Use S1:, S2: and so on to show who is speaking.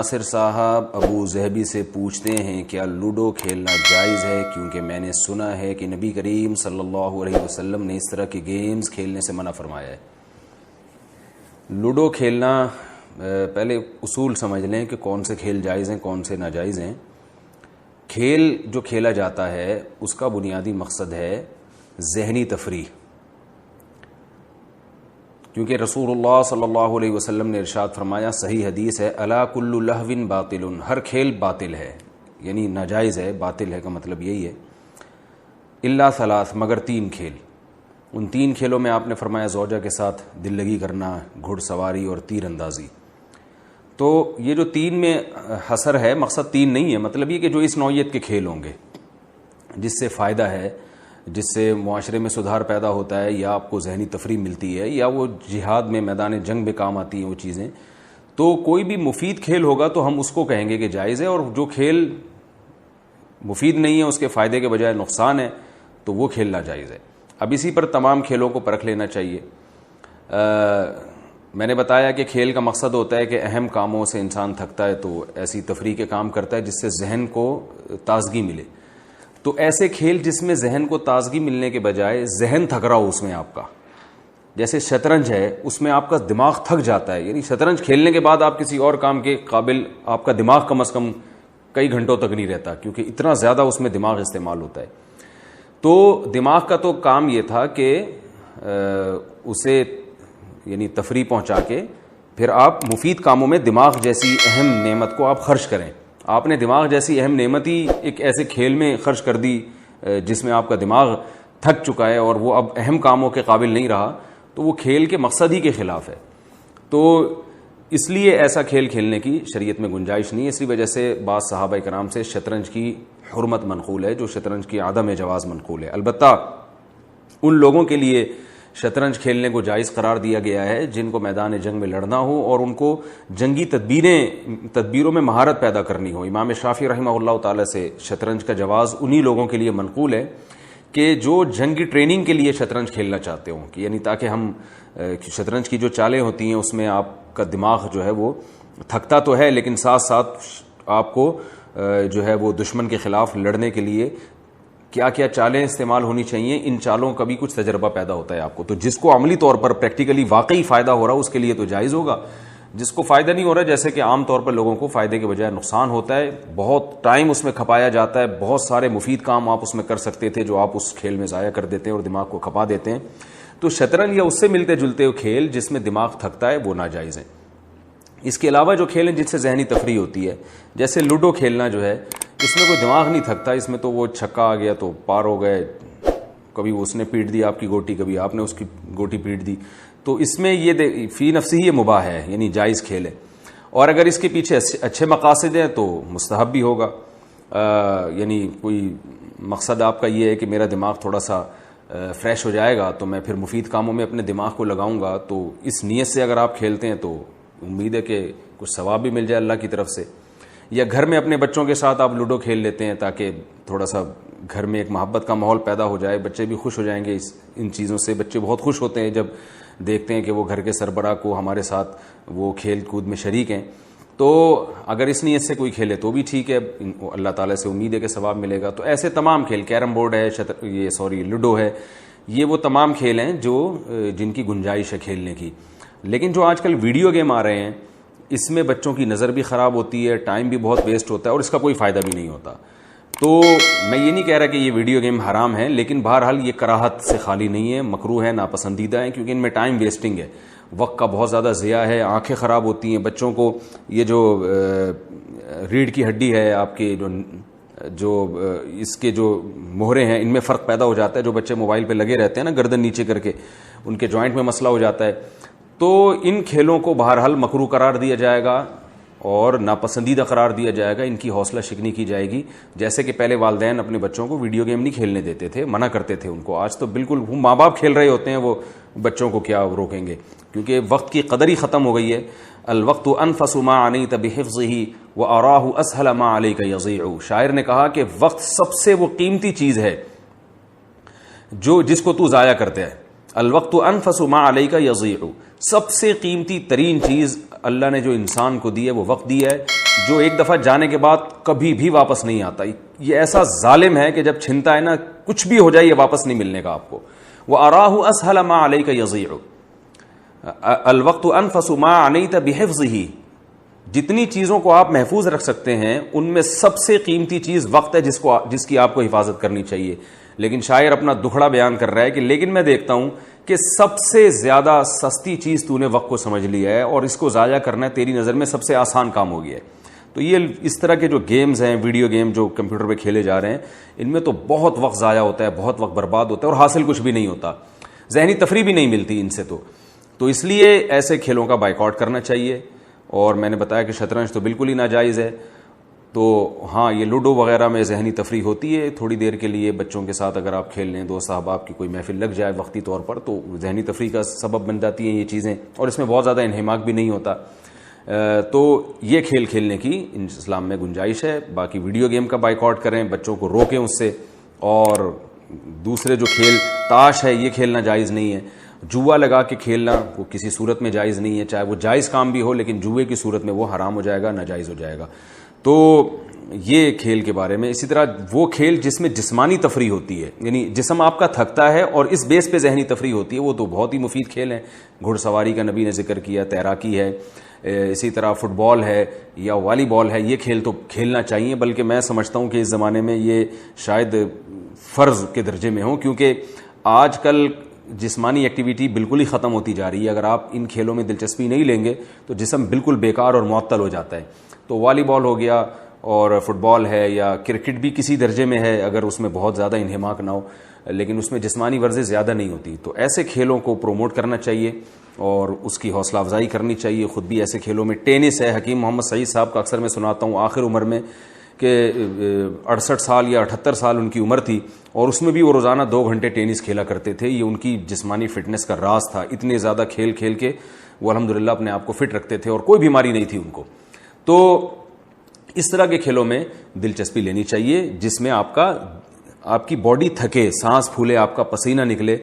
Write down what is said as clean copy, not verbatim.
S1: ناصر صاحب Abu Dhabi سے پوچھتے ہیں کیا لوڈو کھیلنا جائز ہے، کیونکہ میں نے سنا ہے کہ نبی کریم صلی اللہ علیہ وسلم نے اس طرح کے گیمز کھیلنے سے منع فرمایا ہے۔ لوڈو کھیلنا، پہلے اصول سمجھ لیں کہ کون سے کھیل جائز ہیں کون سے ناجائز ہیں۔ کھیل جو کھیلا جاتا ہے اس کا بنیادی مقصد ہے ذہنی تفریح، کیونکہ رسول اللہ صلی اللہ علیہ وسلم نے ارشاد فرمایا، صحیح حدیث ہے، الا کل لہو باطل، ہر کھیل باطل ہے، یعنی ناجائز ہے، باطل ہے کا مطلب یہی ہے، الا ثلاث، مگر تین کھیل۔ ان تین کھیلوں میں آپ نے فرمایا زوجہ کے ساتھ دل لگی کرنا، گھڑ سواری اور تیر اندازی۔ تو یہ جو تین میں حصر ہے، مقصد تین نہیں ہے، مطلب یہ کہ جو اس نوعیت کے کھیل ہوں گے جس سے فائدہ ہے، جس سے معاشرے میں سدھار پیدا ہوتا ہے، یا آپ کو ذہنی تفریح ملتی ہے، یا وہ جہاد میں میدان جنگ میں کام آتی ہیں وہ چیزیں، تو کوئی بھی مفید کھیل ہوگا تو ہم اس کو کہیں گے کہ جائز ہے، اور جو کھیل مفید نہیں ہے، اس کے فائدے کے بجائے نقصان ہے، تو وہ کھیلنا جائز ہے۔ اب اسی پر تمام کھیلوں کو پرکھ لینا چاہیے۔ میں نے بتایا کہ کھیل کا مقصد ہوتا ہے کہ اہم کاموں سے انسان تھکتا ہے تو ایسی تفریح کے کام کرتا ہے جس سے ذہن کو تازگی ملے۔ تو ایسے کھیل جس میں ذہن کو تازگی ملنے کے بجائے ذہن تھک رہا ہو اس میں آپ کا، جیسے شطرنج ہے، اس میں آپ کا دماغ تھک جاتا ہے، یعنی شطرنج کھیلنے کے بعد آپ کسی اور کام کے قابل آپ کا دماغ کم از کم کئی گھنٹوں تک نہیں رہتا، کیونکہ اتنا زیادہ اس میں دماغ استعمال ہوتا ہے۔ تو دماغ کا تو کام یہ تھا کہ اسے یعنی تفریح پہنچا کے پھر آپ مفید کاموں میں دماغ جیسی اہم نعمت کو آپ خرچ کریں۔ آپ نے دماغ جیسی اہم نعمت ہی ایک ایسے کھیل میں خرچ کر دی جس میں آپ کا دماغ تھک چکا ہے اور وہ اب اہم کاموں کے قابل نہیں رہا، تو وہ کھیل کے مقصد ہی کے خلاف ہے۔ تو اس لیے ایسا کھیل کھیلنے کی شریعت میں گنجائش نہیں ہے۔ اسی وجہ سے بعض صحابہ کرام سے شطرنج کی حرمت منقول ہے، جو شطرنج کی عدم جواز منقول ہے۔ البتہ ان لوگوں کے لیے شطرنج کھیلنے کو جائز قرار دیا گیا ہے جن کو میدان جنگ میں لڑنا ہو اور ان کو جنگی تدبیروں میں مہارت پیدا کرنی ہو۔ امام شافعی رحمہ اللہ تعالی سے شطرنج کا جواز انہی لوگوں کے لیے منقول ہے کہ جو جنگی ٹریننگ کے لیے شطرنج کھیلنا چاہتے ہوں، کہ یعنی تاکہ ہم شطرنج کی جو چالیں ہوتی ہیں اس میں آپ کا دماغ جو ہے وہ تھکتا تو ہے، لیکن ساتھ ساتھ آپ کو جو ہے وہ دشمن کے خلاف لڑنے کے لیے کیا کیا چالیں استعمال ہونی چاہیے، ان چالوں کا بھی کچھ تجربہ پیدا ہوتا ہے آپ کو۔ تو جس کو عملی طور پر پریکٹیکلی واقعی فائدہ ہو رہا اس کے لیے تو جائز ہوگا، جس کو فائدہ نہیں ہو رہا، جیسے کہ عام طور پر لوگوں کو فائدے کے بجائے نقصان ہوتا ہے، بہت ٹائم اس میں کھپایا جاتا ہے، بہت سارے مفید کام آپ اس میں کر سکتے تھے جو آپ اس کھیل میں ضائع کر دیتے ہیں اور دماغ کو کھپا دیتے ہیں۔ تو شطرنج یا اس سے ملتے جلتے کھیل جس میں دماغ تھکتا ہے وہ ناجائز ہیں۔ اس کے علاوہ جو کھیل ہیں جن سے ذہنی تفریح ہوتی ہے، جیسے لوڈو کھیلنا جو ہے، اس میں کوئی دماغ نہیں تھکتا، اس میں تو وہ چھکا آ گیا تو پار ہو گئے، کبھی اس نے پیٹ دی آپ کی گوٹی، کبھی آپ نے اس کی گوٹی پیٹ دی، تو اس میں یہ فی نفسی ہی یہ مباح ہے، یعنی جائز کھیل ہے۔ اور اگر اس کے پیچھے اچھے مقاصد ہیں تو مستحب بھی ہوگا، یعنی کوئی مقصد آپ کا یہ ہے کہ میرا دماغ تھوڑا سا فریش ہو جائے گا تو میں پھر مفید کاموں میں اپنے دماغ کو لگاؤں گا، تو اس نیت سے اگر آپ کھیلتے ہیں تو امید ہے کہ کچھ ثواب بھی مل جائے اللہ کی طرف سے۔ یا گھر میں اپنے بچوں کے ساتھ آپ لوڈو کھیل لیتے ہیں تاکہ تھوڑا سا گھر میں ایک محبت کا ماحول پیدا ہو جائے، بچے بھی خوش ہو جائیں گے ان چیزوں سے۔ بچے بہت خوش ہوتے ہیں جب دیکھتے ہیں کہ وہ گھر کے سربراہ کو ہمارے ساتھ وہ کھیل کود میں شریک ہیں۔ تو اگر اس نیت سے کوئی کھیلے تو بھی ٹھیک ہے، اللہ تعالیٰ سے امید ہے کہ ثواب ملے گا۔ تو ایسے تمام کھیل، کیرم بورڈ ہے، لوڈو ہے، یہ وہ تمام کھیل ہیں جن کی گنجائش ہے کھیلنے کی۔ لیکن جو آج کل ویڈیو گیم آ رہے ہیں، اس میں بچوں کی نظر بھی خراب ہوتی ہے، ٹائم بھی بہت ویسٹ ہوتا ہے اور اس کا کوئی فائدہ بھی نہیں ہوتا۔ تو میں یہ نہیں کہہ رہا کہ یہ ویڈیو گیم حرام ہے، لیکن بہرحال یہ کراہت سے خالی نہیں ہے، مکروہ ہے، ناپسندیدہ ہے، کیونکہ ان میں ٹائم ویسٹنگ ہے، وقت کا بہت زیادہ ضیاع ہے، آنکھیں خراب ہوتی ہیں بچوں کو۔ یہ جو ریڑھ کی ہڈی ہے آپ کے، جو اس کے جو مہرے ہیں، ان میں فرق پیدا ہو جاتا ہے۔ جو بچے موبائل پہ لگے رہتے ہیں نا گردن نیچے کر کے، ان کے جوائنٹ میں مسئلہ ہو جاتا ہے۔ تو ان کھیلوں کو بہرحال مکروہ قرار دیا جائے گا اور ناپسندیدہ قرار دیا جائے گا، ان کی حوصلہ شکنی کی جائے گی۔ جیسے کہ پہلے والدین اپنے بچوں کو ویڈیو گیم نہیں کھیلنے دیتے تھے، منع کرتے تھے ان کو، آج تو بالکل ماں باپ کھیل رہے ہوتے ہیں، وہ بچوں کو کیا روکیں گے، کیونکہ وقت کی قدر ہی ختم ہو گئی ہے۔ الوقت انفس ما عنیت بحفظه واراہ اسهل ما علیک یضیع۔ شاعر نے کہا کہ وقت سب سے وہ قیمتی چیز ہے جس کو تو ضائع کرتے ہے۔ الوقت انفس ما علیک یضیع، سب سے قیمتی ترین چیز اللہ نے جو انسان کو دی ہے وہ وقت دیا ہے، جو ایک دفعہ جانے کے بعد کبھی بھی واپس نہیں آتا. یہ ایسا ظالم ہے کہ جب چھنتا ہے نا, کچھ بھی ہو جائے یہ واپس نہیں ملنے کا آپ کو. وَأَرَاهُ أَسْهَلَ مَا عَلَيْكَ يَضِيعُ الْوَقْتُ أَنْفَسُ مَا عَنَيْتَ بِحِفْظِهِ. جتنی چیزوں کو آپ محفوظ رکھ سکتے ہیں ان میں سب سے قیمتی چیز وقت ہے جس کی آپ کو حفاظت کرنی چاہیے. لیکن شاعر اپنا دکھڑا بیان کر رہا ہے کہ لیکن میں دیکھتا ہوں کہ سب سے زیادہ سستی چیز تو نے وقت کو سمجھ لیا ہے اور اس کو ضائع کرنا تیری نظر میں سب سے آسان کام ہو گیا ہے. تو یہ اس طرح کے جو گیمز ہیں, ویڈیو گیم جو کمپیوٹر پہ کھیلے جا رہے ہیں, ان میں تو بہت وقت ضائع ہوتا ہے, بہت وقت برباد ہوتا ہے اور حاصل کچھ بھی نہیں ہوتا, ذہنی تفریح بھی نہیں ملتی ان سے. تو اس لیے ایسے کھیلوں کا بائیکاٹ کرنا چاہیے. اور میں نے بتایا کہ شطرنج تو بالکل ہی ناجائز ہے. تو ہاں, یہ لوڈو وغیرہ میں ذہنی تفریح ہوتی ہے تھوڑی دیر کے لیے بچوں کے ساتھ, اگر آپ کھیل لیں, دوست احباب کی کوئی محفل لگ جائے وقتی طور پر, تو ذہنی تفریح کا سبب بن جاتی ہیں یہ چیزیں, اور اس میں بہت زیادہ انہماک بھی نہیں ہوتا. تو یہ کھیل کھیلنے کی اسلام میں گنجائش ہے. باقی ویڈیو گیم کا بائیکاٹ کریں, بچوں کو روکیں اس سے. اور دوسرے جو کھیل, تاش ہے, یہ کھیلنا جائز نہیں ہے. جوا لگا کے کھیلنا وہ کسی صورت میں جائز نہیں ہے, چاہے وہ جائز کام بھی ہو, لیکن جوئے کی صورت میں وہ حرام ہو جائے گا, ناجائز ہو جائے گا. تو یہ کھیل کے بارے میں. اسی طرح وہ کھیل جس میں جسمانی تفریح ہوتی ہے, یعنی جسم آپ کا تھکتا ہے اور اس بیس پہ ذہنی تفریح ہوتی ہے, وہ تو بہت ہی مفید کھیل ہیں. گھڑ سواری کا نبی نے ذکر کیا, تیراکی ہے, اسی طرح فٹ بال ہے یا والی بال ہے. یہ کھیل تو کھیلنا چاہیے, بلکہ میں سمجھتا ہوں کہ اس زمانے میں یہ شاید فرض کے درجے میں ہوں, کیونکہ آج کل جسمانی ایکٹیویٹی بالکل ہی ختم ہوتی جا رہی ہے. اگر آپ ان کھیلوں میں دلچسپی نہیں لیں گے تو جسم بالکل بیکار اور معطل ہو جاتا ہے. تو والی بال ہو گیا اور فٹ بال ہے, یا کرکٹ بھی کسی درجے میں ہے اگر اس میں بہت زیادہ انہماک نہ ہو, لیکن اس میں جسمانی ورزش زیادہ نہیں ہوتی. تو ایسے کھیلوں کو پروموٹ کرنا چاہیے اور اس کی حوصلہ افزائی کرنی چاہیے. خود بھی ایسے کھیلوں میں, ٹینس ہے, حکیم محمد سعید صاحب کا اکثر میں سناتا ہوں, آخر عمر میں کہ 68 سال یا 78 سال ان کی عمر تھی, اور اس میں بھی وہ روزانہ 2 گھنٹے ٹینس کھیلا کرتے تھے. یہ ان کی جسمانی فٹنس کا راز تھا. اتنے زیادہ کھیل کھیل کے وہ الحمدللہ اپنے آپ کو فٹ رکھتے تھے اور کوئی بیماری نہیں تھی ان کو. تو اس طرح کے کھیلوں میں دلچسپی لینی چاہیے جس میں آپ کی باڈی تھکے, سانس پھولے, آپ کا پسینہ نکلے.